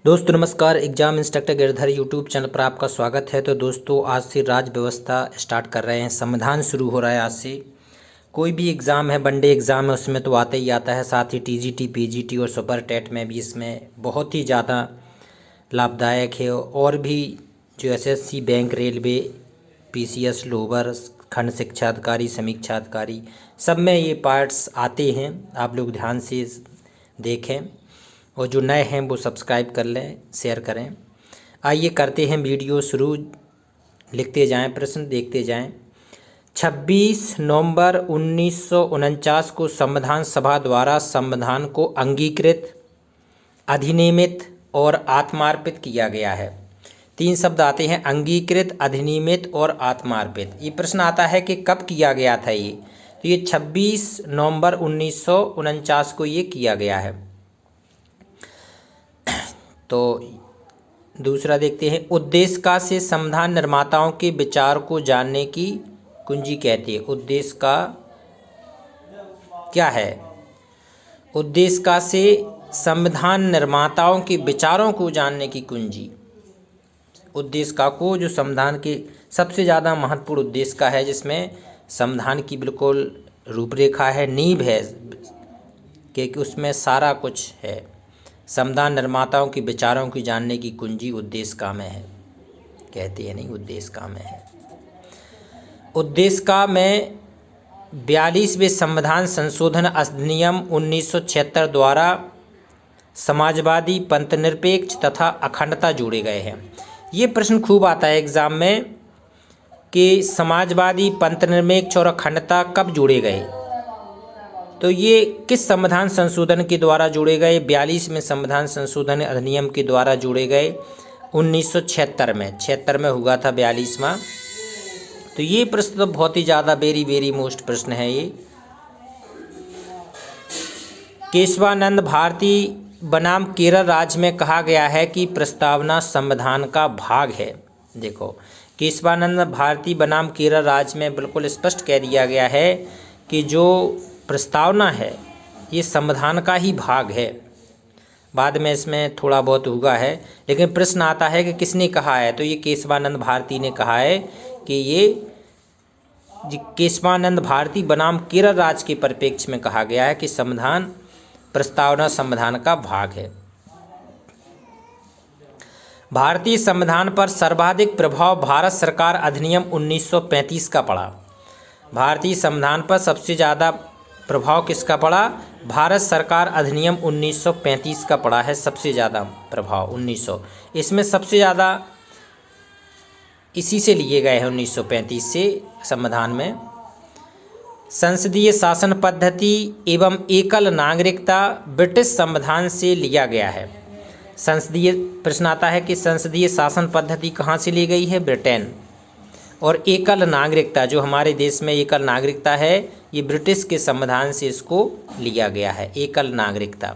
दोस्तों नमस्कार। Exam instructor Girdhar YouTube channel पर आपका स्वागत है। तो दोस्तों आज से राज्य व्यवस्था स्टार्ट कर रहे हैं, संविधान शुरू हो रहा है आज से। कोई भी एग्ज़ाम है, वनडे एग्ज़ाम है, उसमें तो आता ही आता है। साथ ही टीजीटी, पीजीटी और सुपर टेट में भी इसमें बहुत ही ज़्यादा लाभदायक है। और भी जो SSC, bank, railway, PCS, lower, खंड शिक्षा अधिकारी, समीक्षा अधिकारी, सब में ये पार्ट्स आते हैं। आप लोग ध्यान से देखें और जो नए हैं वो सब्सक्राइब कर लें, शेयर करें। आइए करते हैं वीडियो शुरू। लिखते जाएं, प्रश्न देखते जाएं। 26 नवंबर 1949 को संविधान सभा द्वारा संविधान को अंगीकृत, अधिनियमित और आत्मार्पित किया गया है। 3 शब्द आते हैं, अंगीकृत, अधिनियमित और आत्मार्पित। ये प्रश्न आता है कि कब किया गया था ये, तो ये 26 नवंबर 1949 को ये किया गया है। तो दूसरा देखते हैं, उद्देश्य का से संविधान निर्माताओं के विचार को जानने की कुंजी कहती है। उद्देश्य का क्या है? उद्देश्य का से संविधान निर्माताओं के विचारों को जानने की कुंजी। उद्देश्य का को जो संविधान के सबसे ज़्यादा महत्वपूर्ण उद्देश्य का है, जिसमें संविधान की बिल्कुल रूपरेखा है, नींव है, क्योंकि उसमें सारा कुछ है। संविधान निर्माताओं के विचारों की जानने की कुंजी उद्देश्य का में है, कहते हैं नहीं, उद्देश्य का में है। उद्देश्य का में 42वें संविधान संशोधन अधिनियम 1976 द्वारा समाजवादी, पंथनिरपेक्ष तथा अखंडता जोड़े गए हैं। ये प्रश्न खूब आता है एग्जाम में कि समाजवादी, पंथनिरपेक्ष और अखंडता कब जोड़े गए। तो ये किस संविधान संशोधन के द्वारा जोड़े गए? 42 में संविधान संशोधन अधिनियम के द्वारा जोड़े गए 1976 में। 76 में हुआ था 42वां। तो ये प्रश्न तो बहुत ही ज़्यादा वेरी मोस्ट प्रश्न है ये। केशवानंद भारती बनाम केरल राज्य में कहा गया है कि प्रस्तावना संविधान का भाग है। देखो, केशवानंद भारती बनाम केरल राज्य में बिल्कुल स्पष्ट कह दिया गया है कि जो प्रस्तावना है ये संविधान का ही भाग है। बाद में इसमें थोड़ा बहुत हुआ है, लेकिन प्रश्न आता है कि किसने कहा है, तो ये केशवानंद भारती ने कहा है कि ये केशवानंद भारती बनाम केरल राज्य के परिप्रेक्ष्य में कहा गया है कि संविधान, प्रस्तावना संविधान का भाग है। भारतीय संविधान पर सर्वाधिक प्रभाव भारत सरकार अधिनियम 1935 का पड़ा। भारतीय संविधान पर सबसे ज़्यादा प्रभाव किसका पड़ा? भारत सरकार अधिनियम 1935 का पड़ा है सबसे ज़्यादा प्रभाव। 1900 इसमें सबसे ज़्यादा इसी से लिए गए हैं, 1935 से संविधान में। संसदीय शासन पद्धति एवं एकल नागरिकता ब्रिटिश संविधान से लिया गया है। संसदीय प्रश्न आता है कि संसदीय शासन पद्धति कहाँ से ली गई है? ब्रिटेन। और एकल नागरिकता, जो हमारे देश में एकल नागरिकता है, ये ब्रिटिश के संविधान से इसको लिया गया है, एकल नागरिकता।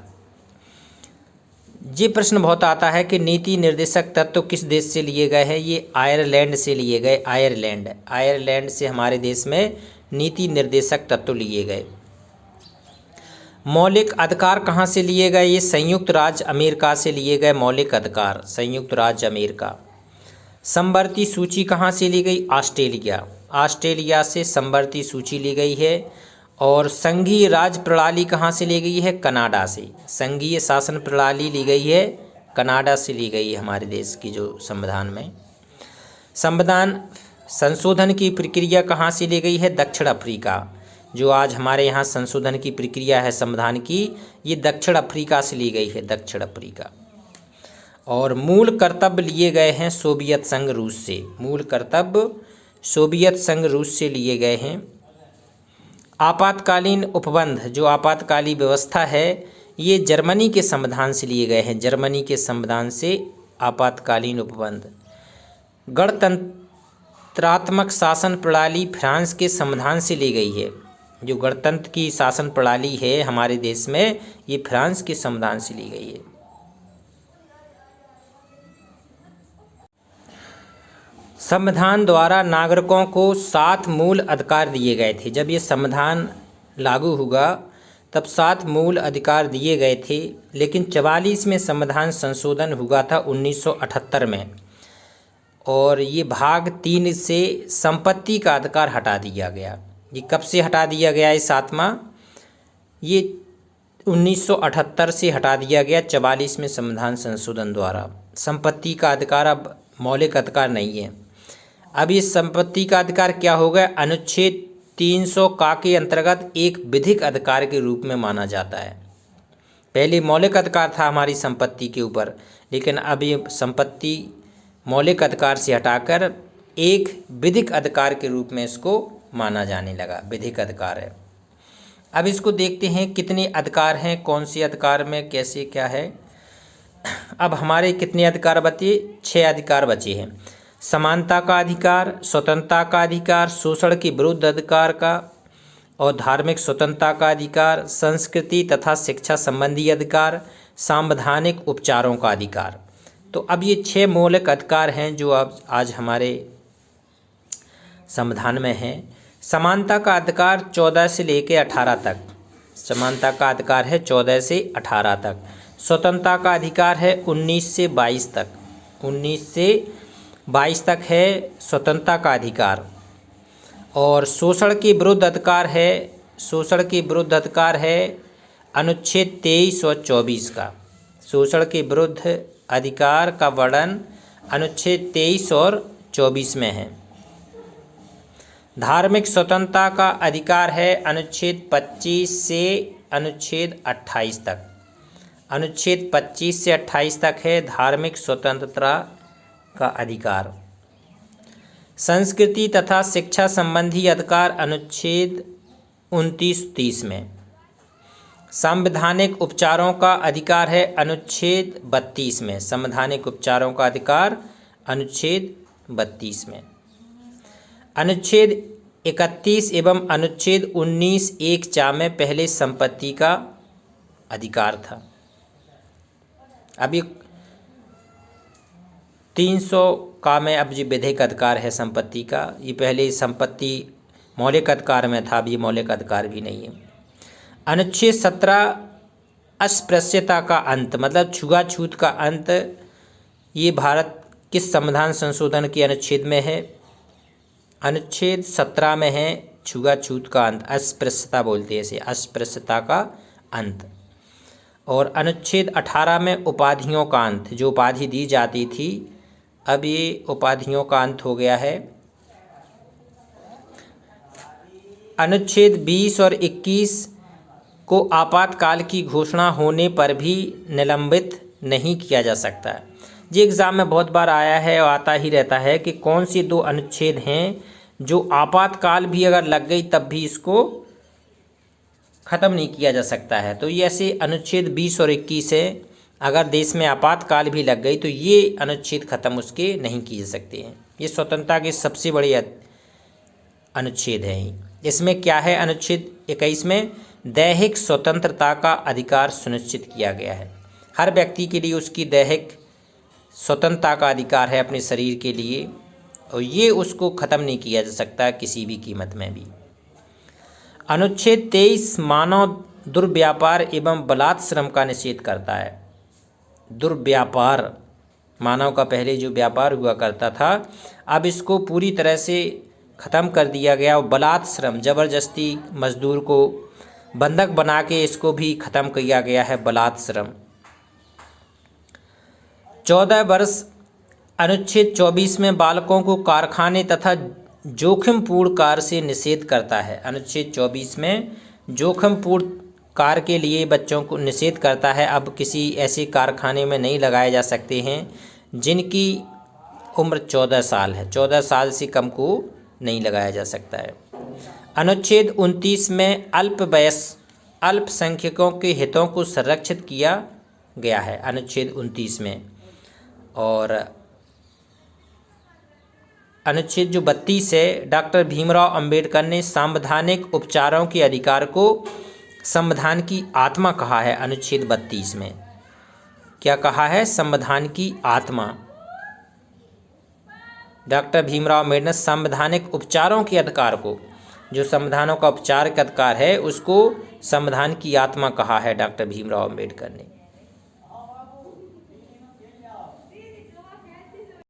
ये प्रश्न बहुत आता है कि नीति निर्देशक तत्व किस देश से लिए गए हैं? ये आयरलैंड से लिए गए। आयरलैंड से हमारे देश में नीति निर्देशक तत्व लिए गए। मौलिक अधिकार कहाँ से लिए गए? ये संयुक्त राज्य अमेरिका से लिए गए मौलिक अधिकार, संयुक्त राज्य अमेरिका। समवर्ती सूची कहाँ से ली गई? ऑस्ट्रेलिया से समवर्ती सूची ली गई है। और संघीय राज्य प्रणाली कहाँ से ली गई है? कनाडा से। संघीय शासन प्रणाली ली गई है, कनाडा से ली गई है हमारे देश की जो संविधान में। संविधान संशोधन की प्रक्रिया कहाँ से ली गई है? दक्षिण अफ्रीका। जो आज हमारे यहाँ संशोधन की प्रक्रिया है संविधान की, ये दक्षिण अफ्रीका से ली गई है, दक्षिण अफ्रीका। और मूल कर्तव्य लिए गए हैं सोवियत संघ रूस से। मूल कर्तव्य सोवियत संघ रूस से लिए गए हैं। आपातकालीन उपबंध, जो आपातकालीन व्यवस्था है, ये जर्मनी के संविधान से लिए गए हैं, जर्मनी के संविधान से आपातकालीन उपबंध। गणतंत्रात्मक शासन प्रणाली फ्रांस के संविधान से ली गई है। जो गणतंत्र की शासन प्रणाली है हमारे देश में, ये फ्रांस के संविधान से ली गई है। संविधान द्वारा नागरिकों को 7 मूल अधिकार दिए गए थे। जब ये संविधान लागू हुआ तब 7 मूल अधिकार दिए गए थे, लेकिन 44 में संविधान संशोधन हुआ था 1978 में, और ये भाग 3 से संपत्ति का अधिकार हटा दिया गया। ये कब से हटा दिया गया है? 7वां, ये 1978 से हटा दिया गया 44 में संविधान संशोधन द्वारा। संपत्ति का अधिकार अब मौलिक अधिकार नहीं है। अब ये संपत्ति का अधिकार क्या हो गया? अनुच्छेद 300 का के अंतर्गत एक विधिक अधिकार के रूप में माना जाता है। पहले मौलिक अधिकार था हमारी संपत्ति के ऊपर, लेकिन अब ये संपत्ति मौलिक अधिकार से हटाकर एक विधिक अधिकार के रूप में इसको माना जाने लगा, विधिक अधिकार है। अब इसको देखते हैं कितने अधिकार हैं, कौन से अधिकार में कैसे क्या है। अब हमारे कितने अधिकार बचे? 6 अधिकार बचे हैं। समानता का अधिकार, स्वतंत्रता का अधिकार, शोषण के विरुद्ध अधिकार का और धार्मिक स्वतंत्रता का अधिकार, संस्कृति तथा शिक्षा संबंधी अधिकार, संवैधानिक उपचारों का अधिकार। तो अब ये 6 मौलिक अधिकार हैं जो अब आज हमारे संविधान में हैं। समानता का अधिकार 14 से लेकर 18 तक, समानता का अधिकार है 14 से 18 तक। स्वतंत्रता का अधिकार है 19 से 22 तक, 19 से 22 तक है स्वतंत्रता का अधिकार। और शोषण के विरुद्ध अधिकार है, शोषण के विरुद्ध अधिकार है अनुच्छेद 23 और 24 का। शोषण के विरुद्ध अधिकार का वर्णन अनुच्छेद 23 और 24 में है। धार्मिक स्वतंत्रता का अधिकार है अनुच्छेद 25 से अनुच्छेद 28 तक, अनुच्छेद 25 से 28 तक है धार्मिक स्वतंत्रता का अधिकार। संस्कृति तथा शिक्षा संबंधी अधिकार अनुच्छेद 29-30 में। संवैधानिक उपचारों का अधिकार है अनुच्छेद 32 में, संवैधानिक उपचारों का अधिकार अनुच्छेद 32 में। अनुच्छेद 31 एवं अनुच्छेद 19(1)(4) में पहले संपत्ति का अधिकार था। अभी 300 का में अब ये विधिक अधिकार है संपत्ति का। ये पहले संपत्ति मौलिक अधिकार में था, अब ये मौलिक अधिकार भी नहीं है। अनुच्छेद 17 अस्पृश्यता का अंत, मतलब छुआछूत का अंत, ये भारत किस संविधान संशोधन के अनुच्छेद में है? अनुच्छेद 17 में है छुआछूत का अंत, अस्पृश्यता बोलते हैं इसे, अस्पृश्यता का अंत। और अनुच्छेद 18 में उपाधियों का अंत, जो उपाधि दी जाती थी अब ये उपाधियों का अंत हो गया है। अनुच्छेद 20 और 21 को आपातकाल की घोषणा होने पर भी निलंबित नहीं किया जा सकता है। ये एग्ज़ाम में बहुत बार आया है और आता ही रहता है कि कौन से 2 अनुच्छेद हैं जो आपातकाल भी अगर लग गई तब भी इसको ख़त्म नहीं किया जा सकता है। तो ये ऐसे अनुच्छेद 20 और 21 है, अगर देश में आपातकाल भी लग गई तो ये अनुच्छेद ख़त्म उसके नहीं किए जा सकते हैं। ये स्वतंत्रता के सबसे बड़े अनुच्छेद हैं। इसमें क्या है? अनुच्छेद 21 में दैहिक स्वतंत्रता का अधिकार सुनिश्चित किया गया है। हर व्यक्ति के लिए उसकी दैहिक स्वतंत्रता का अधिकार है अपने शरीर के लिए, और ये उसको ख़त्म नहीं किया जा सकता किसी भी कीमत में भी। अनुच्छेद 23 मानव दुर्व्यापार एवं बलात्श्रम का निषेध करता है। दुर्व्यापार, मानव का पहले जो व्यापार हुआ करता था अब इसको पूरी तरह से ख़त्म कर दिया गया। और बलात्श्रम, ज़बरदस्ती मजदूर को बंधक बना के इसको भी ख़त्म किया गया है, बलात्श्रम। 14 वर्ष अनुच्छेद 24 में बालकों को कारखाने तथा जोखिमपूर्ण कार्य से निषेध करता है। अनुच्छेद 24 में जोखिमपूर्ण कार्य के लिए बच्चों को निषेध करता है। अब किसी ऐसे कारखाने में नहीं लगाए जा सकते हैं जिनकी उम्र 14 साल है, 14 साल से कम को नहीं लगाया जा सकता है। अनुच्छेद 29 में अल्पसंख्यकों के हितों को संरक्षित किया गया है, अनुच्छेद 29 में। और अनुच्छेद जो 32 है, डॉक्टर भीमराव अंबेडकर ने संवैधानिक उपचारों के अधिकार को संविधान की आत्मा कहा है। अनुच्छेद 32 में क्या कहा है? संविधान की आत्मा। डॉक्टर भीमराव अम्बेडकर ने संवैधानिक उपचारों के अधिकार को, जो संविधानों का उपचार का अधिकार है, उसको संविधान की आत्मा कहा है डॉक्टर भीमराव अंबेडकर ने।